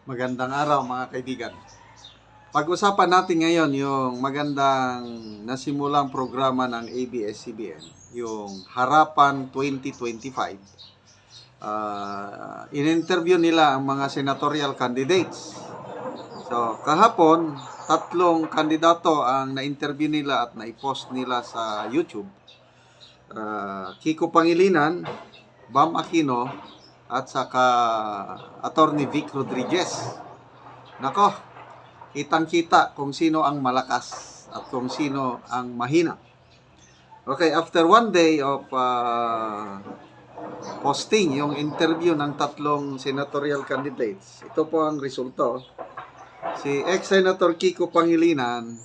Magandang araw mga kaibigan. Pag-usapan natin ngayon yung magandang nasimulang programa ng ABS-CBN, yung Harapan 2025. In-interview nila ang mga senatorial candidates. So, kahapon, 3 kandidato ang na-interview nila at na-post nila sa YouTube. Kiko Pangilinan, Bam Aquino, at saka Attorney Vic Rodriguez. Nako, kitang-kita kung sino ang malakas at kung sino ang mahina. Okay, after 1 day of posting yung interview ng 3 senatorial candidates, ito po ang resulta. Si ex-senator Kiko Pangilinan,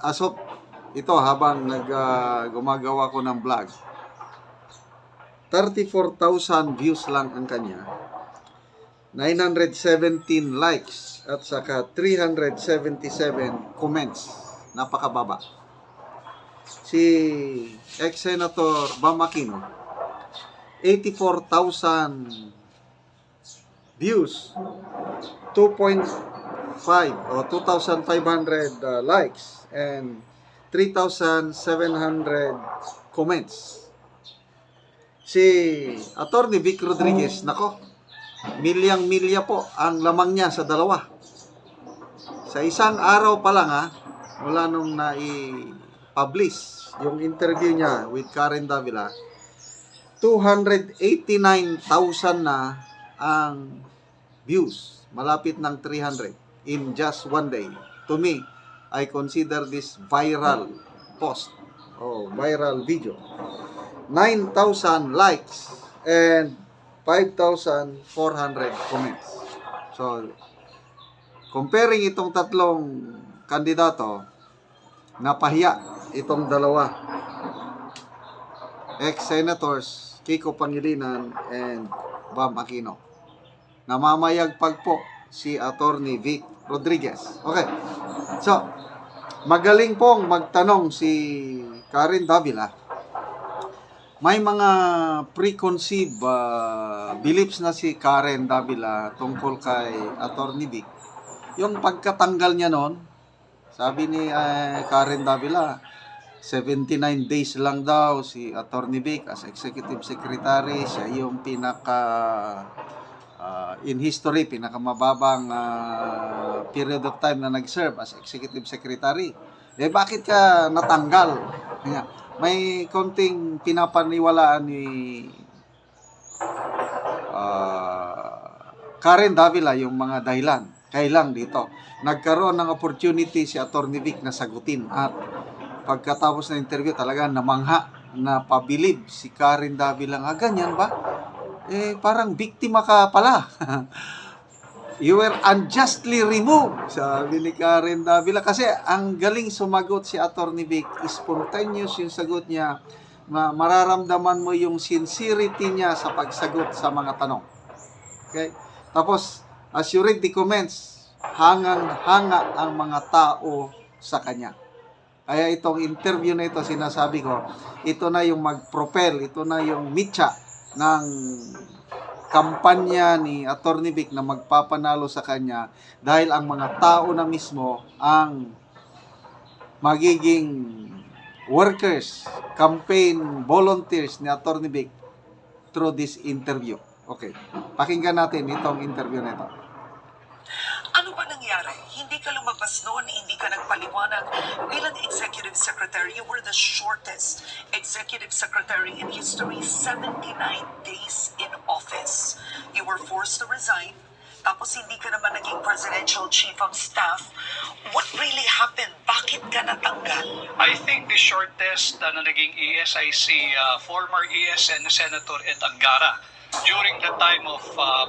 as of ito habang gumagawa ko ng vlog, 34,000 views lang ang kanya, 917 likes at saka 377 comments. Napakababa. Si ex-senator Bam Aquino, 84,000 views, 2.5 o 2,500 likes and 3,700 comments. Si Attorney Vic Rodriguez, nako, milyang-milya po ang lamang niya sa dalawa. Sa isang araw pa lang mula nung na-publish yung interview niya with Karen Davila, 289,000 na ang views. Malapit ng 300 in just 1 day. To me, I consider this viral post o viral video. 9,000 likes and 5,400 comments. So, comparing itong 3 kandidato, napahiya itong dalawa. Ex-senators Kiko Pangilinan and Bam Aquino. Namamayagpag po si Attorney Vic Rodriguez. Okay. So, magaling pong magtanong si Karen Davila. May mga preconceived beliefs na si Karen Davila tungkol kay Attorney Vic. Yung pagkatanggal niya noon, sabi ni Karen Davila, 79 days lang daw si Attorney Vic as Executive Secretary. Siya yung in history, pinakamababang period of time na nag-serve as Executive Secretary. Bakit ka natanggal? May konting pinapaniwalaan ni Karen Davila yung mga dahilan. Kailang dito, nagkaroon ng opportunity si Attorney Vic na sagutin at pagkatapos ng interview talaga namangha na pabilib si Karen Davila nga, ganyan ba? Parang biktima ka pala. You were unjustly removed, sabi ni Karen Davila. Kasi ang galing sumagot si Attorney Vic, spontaneous yung sagot niya. Mararamdaman mo yung sincerity niya sa pagsagot sa mga tanong. Okay? Tapos, as you read the comments, hangang-hanga ang mga tao sa kanya. Kaya itong interview na ito, sinasabi ko, ito na yung mag-propel, ito na yung mitya ng kampanya ni Attorney Vic na magpapanalo sa kanya dahil ang mga tao na mismo ang magiging workers, campaign volunteers ni Attorney Vic through this interview. Okay, pakinggan natin itong interview na ito. Ano ba nangyari? Hindi ka lumabas noon, hindi ka nagpaliwanag. Bilang Executive Secretary, you were the shortest Executive Secretary in history, 79 days in office. You were forced to resign, tapos hindi ka naman naging Presidential Chief of Staff. What really happened? Bakit ka natanggal? I think the shortest na naging ESIC, former ESN Senator Ed Angara, during the time of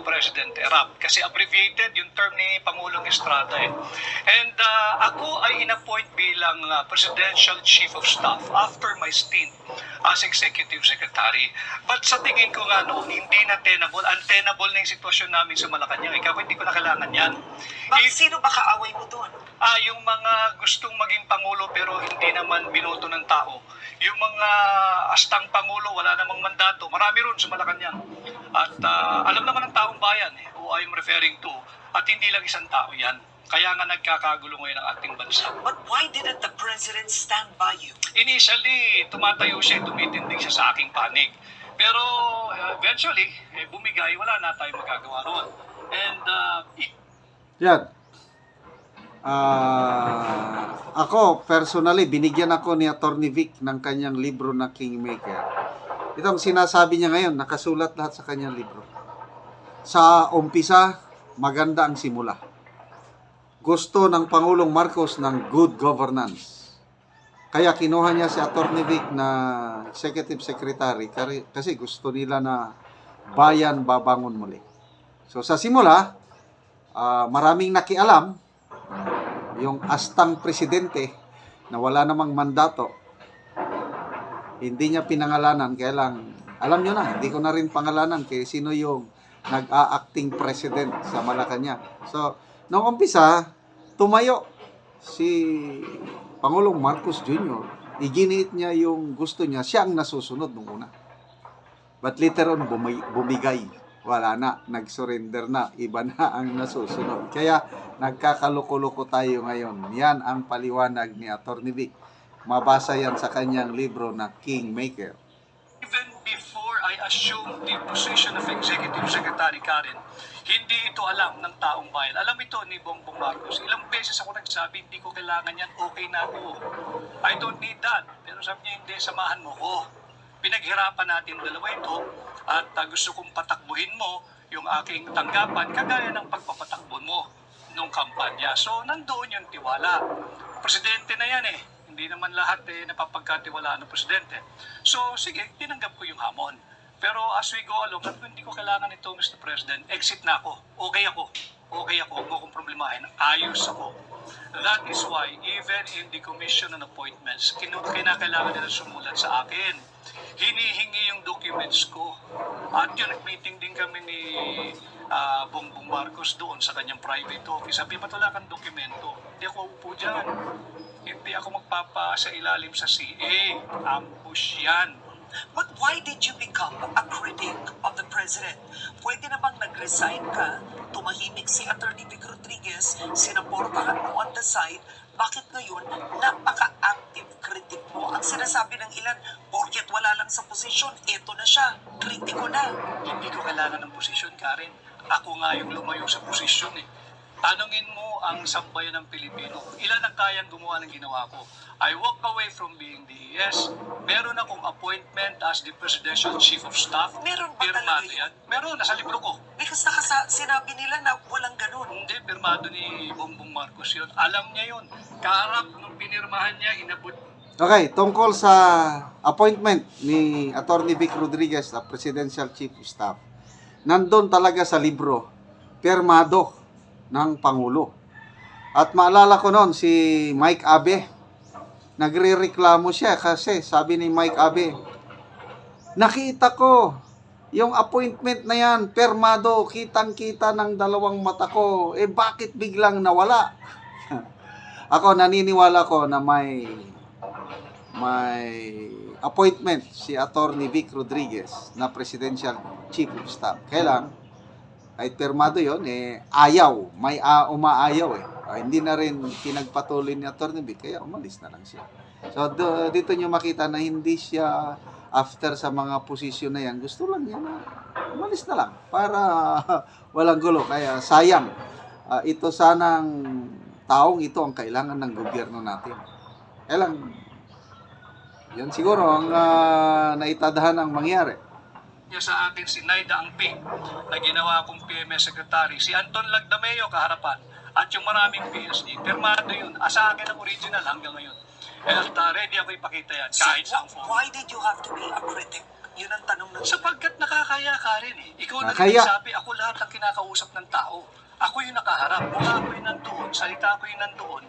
President Erap. Kasi abbreviated yung term ni Pangulong Estrada And ako ay inappoint bilang Presidential Chief of Staff after my stint as Executive Secretary. But sa tingin ko nga noon, hindi na untenable na yung sitwasyon namin sa Malacanang. Ikaw, hindi ko na kailangan yan. Sino ba kaaway mo doon? Yung mga gustong maging Pangulo pero hindi naman binoto ng tao. Yung mga astang Pangulo, wala namang mandato. Marami ron sa Malacanang. At alam naman ng taong bayan who I'm referring to, at hindi lang isang tao yan. Kaya nga nagkakagulo ngayon ang ating bansa. But why didn't the president stand by you? Initially, tumatayo siya, tumitindig siya sa aking panig. Pero eventually, bumigay, wala na tayong magagawa roon. And Yan. Ako, personally, binigyan ako ni Atty. Vic ng kanyang libro na Kingmaker. Itong sinasabi niya ngayon, nakasulat lahat sa kanyang libro. Sa umpisa, maganda ang simula. Gusto ng Pangulong Marcos ng good governance. Kaya kinuha niya si Atty. Vic na executive secretary kasi gusto nila na bayan babangon muli. So sa simula, maraming nakialam, yung astang presidente na wala namang mandato, hindi niya pinangalanan, kaya lang, alam nyo na, hindi ko na rin pangalanan kay sino yung nag-a-acting president sa Malacanang. So, nung umpisa, tumayo si Pangulong Marcos Jr. Iginiit niya yung gusto niya, siya ang nasusunod nung una. But later on, bumigay. Wala na, nag-surrender na, iba na ang nasusunod. Kaya, nagkakaloko-loko tayo ngayon. Yan ang paliwanag ni Atty. Vic. Mabasa yan sa kanyang libro na Kingmaker. even before I assumed the position of Executive Secretary Karen, hindi ito alam ng taong bayan. Alam ito ni Bongbong Marcos. Ilang beses ako nagsabi, hindi ko kailangan yan, okay na ako. I don't need that. Pero sabi niya, hindi, samahan mo ko. Pinaghirapan natin dalawa ito at gusto kong patakbuhin mo yung aking tanggapan kagaya ng pagpapatakbo mo nung kampanya. So, nandoon yung tiwala. Presidente na yan eh. Hindi naman lahat napapagkatiwalaan ng presidente. So, sige, tinanggap ko yung hamon. Pero as we go along, sabi ko, hindi ko kailangan ito, Mr. President. Exit na ako. Okay ako. Okay ako. Huwag mo akong problemahin. Ayos ako. That is why, even in the commission on appointments, kinakailangan nila sumulat sa akin. Hinihingi yung documents ko. At yun, nag-meeting din kami ni Bongbong Marcos doon sa kanyang private office. Sabi, ba't wala kang dokumento? Hindi ako upo dyan. Hindi ako magpapa sa ilalim sa CA. Ambush yan. But why did you become a critic of the president? Pwede namang nag-resign ka, tumahimik si Atty. Vic Rodriguez, sinaportahan mo on the side, bakit ngayon napaka-active critic mo? Ang sinasabi ng ilan, porket wala lang sa posisyon, eto na siya, kritiko na. Hindi ko kailangan ng posisyon, Karen. Ako nga yung lumayo sa posisyon eh. Tanungin mo ang sambayan ng Pilipino. Ilan ang kayang gumawa ng ginawa ko? I walk away from being DES. Meron akong appointment as the Presidential Chief of Staff. Meron ba Pirmado talaga yan. Meron, nasa libro ko. Because sinabi nila na walang ganun. Hindi, pirmado ni Bongbong Marcos yun. Alam niya yun. Kaharap nung pinirmahan niya, inabot. Okay, tungkol sa appointment ni Atty. Vic Rodriguez na Presidential Chief of Staff, nandun talaga sa libro, pirmado ng Pangulo. At maalala ko noon, si Mike Abe, nagre-reklamo siya kasi sabi ni Mike Abe, nakita ko yung appointment na yan, pirmado, kitang-kita ng dalawang mata ko, bakit biglang nawala? Ako, naniniwala ko na may appointment si Atty. Vic Rodriguez na Presidential Chief of Staff. Kailang, ay pirmado yon ayaw, may umaayaw hindi na rin pinagpatuloy ni Atty. Vic, kaya umalis na lang siya. So dito nyo makita na hindi siya after sa mga posisyon na yan, gusto lang niya na umalis na lang para walang gulo. Kaya sayang, ito sanang taong ito ang kailangan ng gobyerno natin. Kaya lang, yan siguro ang naitadahan ang mangyari. Niya sa akin si Naida Angping na ginawa kong PMS Secretary, si Anton Lagdameo kaharapan, at yung maraming PSD. Pirmado yun. Sa akin ang original hanggang ngayon. At ready ako ipakita yan kahit So, sa form. why did you have to be a critic? Yun ang tanong ng Sapagkat nakakaya ka rin eh. Ikaw na Nakakaya. sabi, ako lahat ang kinakausap ng tao. Ako yung nakaharap. Mukha ko yung nandoon, salita ko yung nandoon.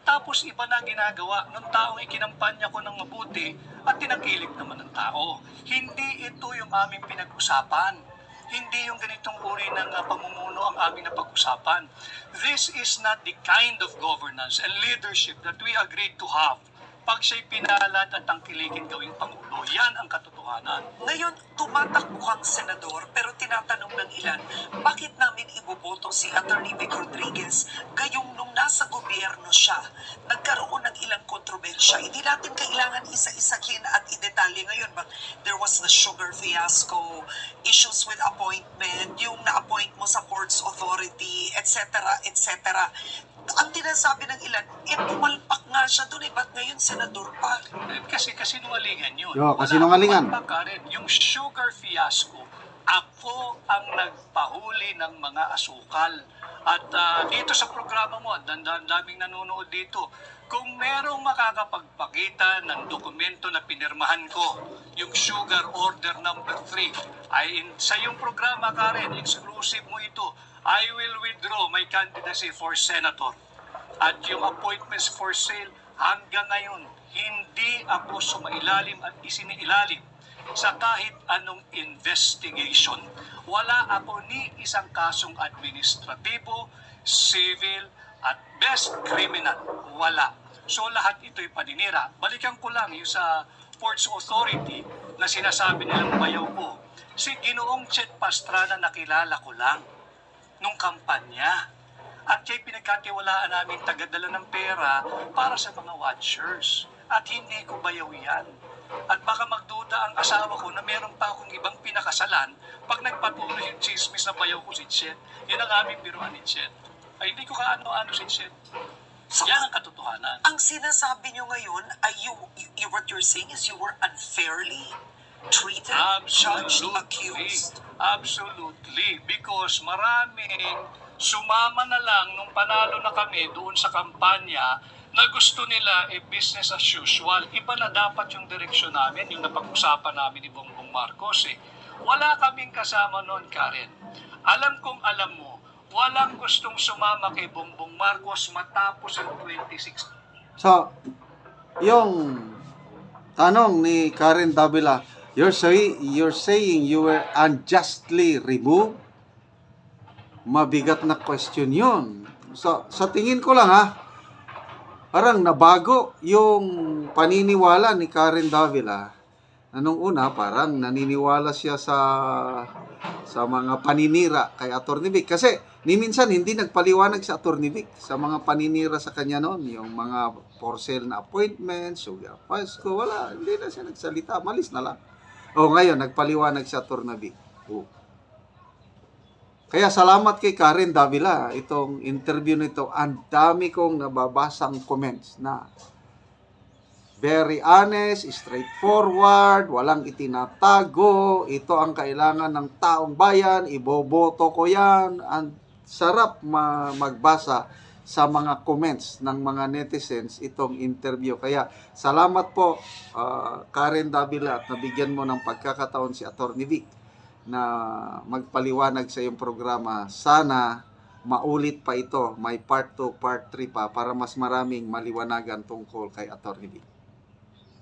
Tapos iba na ginagawa ng taong ikinampanya ko ng mabuti at tinakilik naman ng tao. Hindi ito yung aming pinag-usapan. Hindi yung ganitong uri ng pamumuno ang aming napag-usapan. This is not the kind of governance and leadership that we agreed to have pag siya'y pinalat at tangkilikin gawing Pangulo. Yan ang katotohanan. Ngayon, tumatakbo kang senador pero tinatanong ng ilan, bakit namin iboboto si Attorney Vic Rodriguez gayong nung nasa gobyerno siya, nagkaroon ng ilang kontrobersya. Hindi natin kailangan isa-isahin at idetalye ngayon, but there was the sugar fiasco, issues with appointment, yung na-appoint mo sa courts authority, etc., etc. Ang tinasabi ng ilan, pumalpak nga siya doon ba't ngayon senador pa? Kasi kasinungalingan yun. Yo, kasinungalingan. Wala akong rin. Yung sugar fiasco, ako ang nagpahuli ng mga asukal. At dito sa programa mo, daming nanonood dito, kung merong makakapagpakita ng dokumento na pinirmahan ko, yung sugar order number 3, ay sa iyong programa, Karen, exclusive mo ito, I will withdraw my candidacy for senator. At yung appointments for sale, hanggang ngayon, hindi ako sumailalim at isiniilalim sa kahit anong investigation. Wala ako ni isang kasong administratibo, civil, at best criminal. Wala. So lahat ito'y paninira. Balikan ko lang yung sa Ports Authority na sinasabi nilang bayaw ko. Si Ginoong Chet Pastrana nakilala ko lang nung kampanya. At siya'y pinagkatiwalaan namin tagadala ng pera para sa mga watchers. At hindi ko bayaw yan. At baka magduda ang asawa ko na meron pa akong ibang pinakasalan pag nagpatuloy yung chismis na bayaw ko si Chet. Yan ang aming biruan ni Chet. Ay hindi ko kaano-ano si Chet. So, Yan ang katotohanan. ang sinasabi nyo ngayon ay what you're saying is you were unfairly treated, judged, accused. Absolutely. Because maraming sumama na lang nung panalo na kami doon sa kampanya na gusto nila business as usual. Iba na dapat yung direksyon namin, yung napag-usapan namin ni Bongbong Marcos. Wala kaming kasama noon, Karen. Alam kong alam mo, walang gustong sumama kay Bongbong Marcos matapos ang 2016. So, yung tanong ni Karen Davila, you're saying you were unjustly removed? Mabigat na question yun. So, sa tingin ko lang parang nabago yung paniniwala ni Karen Davila. Nung una, parang naniniwala siya sa mga paninira kay Atty. Vic. Kasi, minsan hindi nagpaliwanag si Atty. Vic sa mga paninira sa kanya noon. Yung mga for sale na appointments, sugar fiasco, wala. Hindi na siya nagsalita. Malis na lang. Ngayon, nagpaliwanag si Atty. Vic. Kaya salamat kay Karen Davila. Itong interview nito, ang dami kong nababasang comments na very honest, straightforward, walang itinatago. Ito ang kailangan ng taong bayan, iboboto ko yan. Ang sarap magbasa sa mga comments ng mga netizens itong interview. Kaya salamat po Karen Davila at nabigyan mo ng pagkakataon si Atty. Vic na magpaliwanag sa iyong programa. Sana maulit pa ito, may part 2, part 3 pa para mas maraming maliwanagan tungkol kay Atty. Vic.